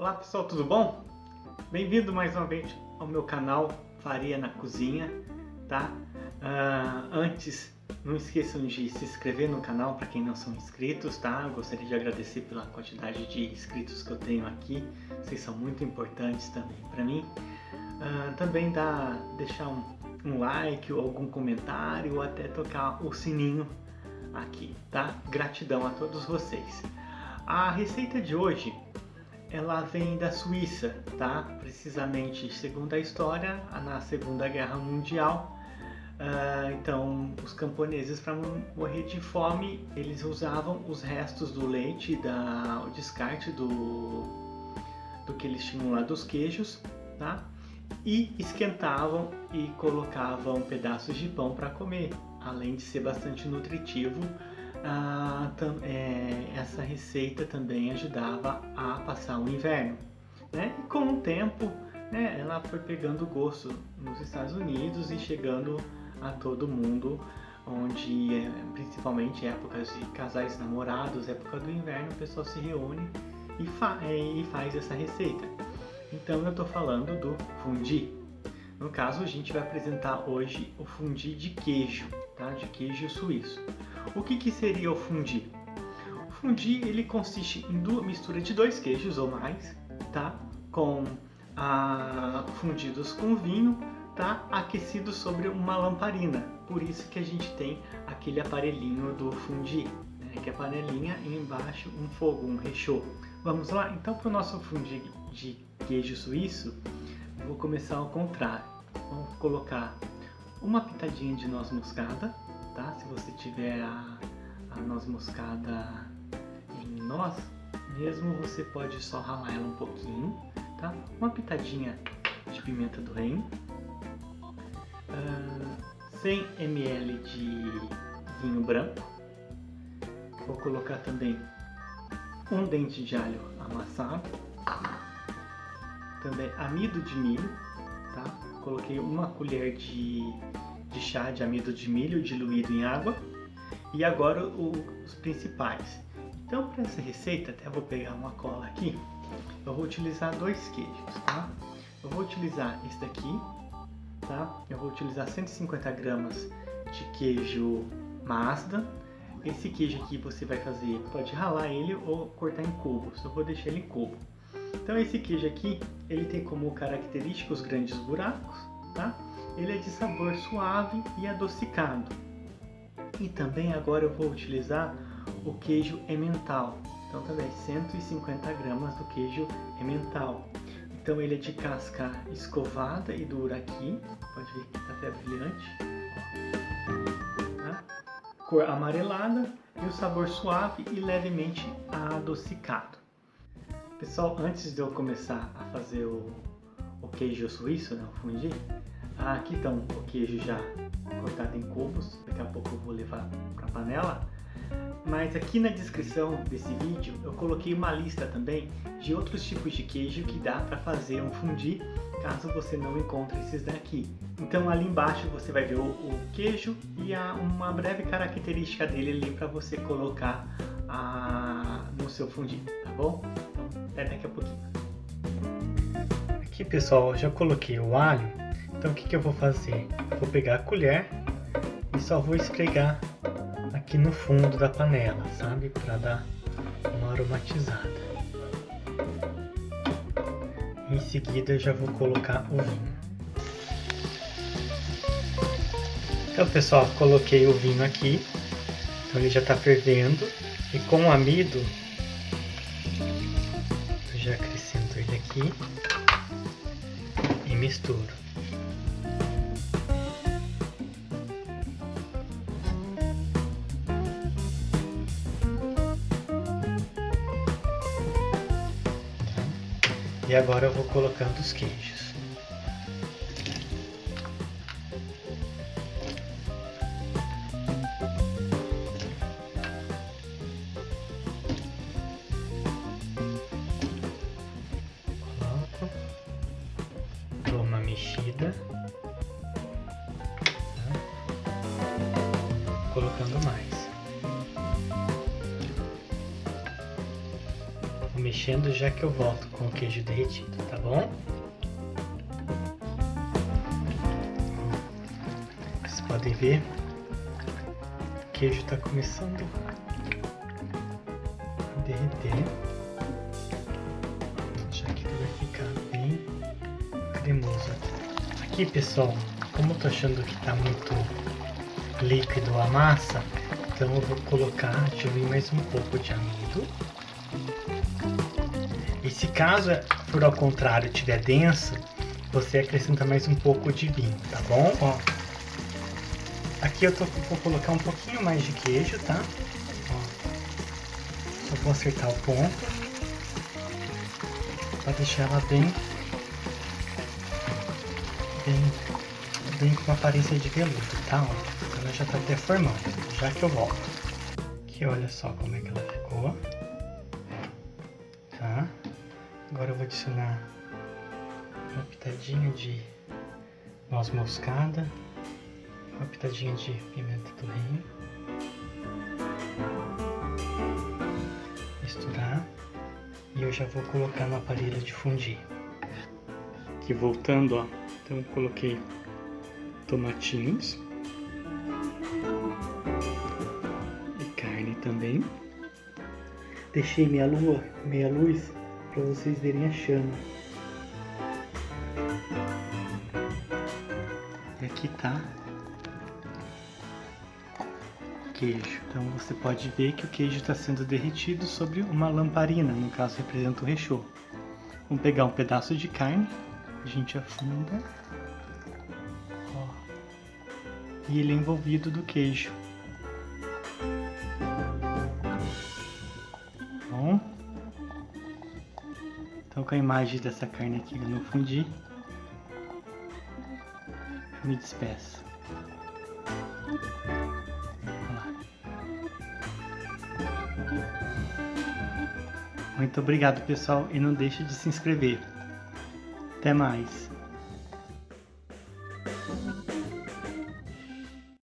Olá pessoal, tudo bom? Bem-vindo mais uma vez ao meu canal Faria na Cozinha, tá? Antes, não esqueçam de se inscrever no canal para quem não são inscritos, tá? Eu gostaria de agradecer pela quantidade de inscritos que eu tenho aqui, vocês são muito importantes também para mim. Também deixar um like ou algum comentário ou até tocar o sininho aqui, tá? Gratidão a todos vocês. A receita de hoje ela vem da Suíça, tá? Precisamente, segundo a história, na Segunda Guerra Mundial. Então, os camponeses, para não morrer de fome, eles usavam os restos do leite, o descarte do que eles tinham lá dos queijos, tá? E esquentavam e colocavam pedaços de pão para comer, além de ser bastante nutritivo. Essa receita também ajudava a passar o inverno, né? E com o tempo, né, ela foi pegando gosto nos Estados Unidos e chegando a todo mundo, onde principalmente épocas de casais namorados, época do inverno, o pessoal se reúne e faz essa receita. Então eu estou falando do fondue. No caso, a gente vai apresentar hoje o fondue de queijo, tá? De queijo suíço. O que seria o fondue? O fondue ele consiste em mistura de dois queijos ou mais, tá? Fundidos com vinho, tá? Aquecidos sobre uma lamparina. Por isso que a gente tem aquele aparelhinho do fondue, né? Que é a panelinha e embaixo um fogo, um rechô. Vamos lá? Então, para o nosso fondue de queijo suíço, eu vou começar ao contrário. Vamos colocar uma pitadinha de noz moscada, tá? Se você tiver a noz moscada em noz, mesmo você pode só ralar ela um pouquinho, tá? Uma pitadinha de pimenta do reino, 100 ml de vinho branco, vou colocar também um dente de alho amassado, também amido de milho, tá? Coloquei uma colher de chá de amido de milho diluído em água. E agora os principais. Então, para essa receita, até vou pegar uma cola aqui. Eu vou utilizar dois queijos, tá? Eu vou utilizar esse daqui, tá? Eu vou utilizar 150 gramas de queijo Masda. Esse queijo aqui você vai fazer, pode ralar ele ou cortar em cubos. Eu vou deixar ele em cubo. Então, esse queijo aqui, ele tem como característica os grandes buracos, tá? Ele é de sabor suave e adocicado. E também agora eu vou utilizar o queijo Emmental. Então também 150 gramas do queijo Emmental. Então ele é de casca escovada e dura aqui. Pode ver que está até brilhante. Tá? Cor amarelada e o sabor suave e levemente adocicado. Pessoal, antes de eu começar a fazer o queijo suíço, né, o fondue, aqui estão o queijo já cortado em cubos, daqui a pouco eu vou levar para a panela. Mas aqui na descrição desse vídeo eu coloquei uma lista também de outros tipos de queijo que dá para fazer um fondue, caso você não encontre esses daqui. Então ali embaixo você vai ver o queijo e uma breve característica dele ali para você colocar no seu fondue, tá bom? Então até daqui a pouquinho. Aqui pessoal, eu já coloquei o alho. Então o que eu vou fazer? Vou pegar a colher e só vou esfregar aqui no fundo da panela, sabe? Para dar uma aromatizada. Em seguida eu já vou colocar o vinho. Então pessoal, coloquei o vinho aqui. Então ele já está fervendo. E com o amido, eu já acrescento ele aqui e misturo. E agora eu vou colocando os queijos. Coloco. Dou uma mexida. Tá? Colocando mais. Vou mexendo já que eu volto com o queijo derretido, tá bom? Vocês podem ver, o queijo está começando a derreter, já que ele vai ficar bem cremoso. Aqui, pessoal, como eu tô achando que tá muito líquido a massa, então eu vou colocar, deixa eu ver, mais um pouco de amido. E se caso por ao contrário estiver denso, você acrescenta mais um pouco de vinho, tá bom? Ó, aqui vou colocar um pouquinho mais de queijo, tá? Ó, só vou acertar o ponto para deixar ela bem com uma aparência de veludo, tá? Ó, ela já tá até formando, já que eu volto. Aqui, olha só como é que ela ficou, tá? Agora eu vou adicionar uma pitadinha de noz moscada, uma pitadinha de pimenta do reino, misturar, e eu já vou colocar no aparelho de fundir. Aqui voltando, ó, então eu coloquei tomatinhos e carne também. Deixei meia luz para vocês verem a chama. E aqui tá o queijo. Então você pode ver que o queijo está sendo derretido sobre uma lamparina, no caso representa o recheio. Vamos pegar um pedaço de carne, a gente afunda, ó, e ele é envolvido do queijo. Bom, então com a imagem dessa carne aqui no fundir, eu me despeço. Olha lá. Muito obrigado, pessoal, e não deixe de se inscrever. Até mais!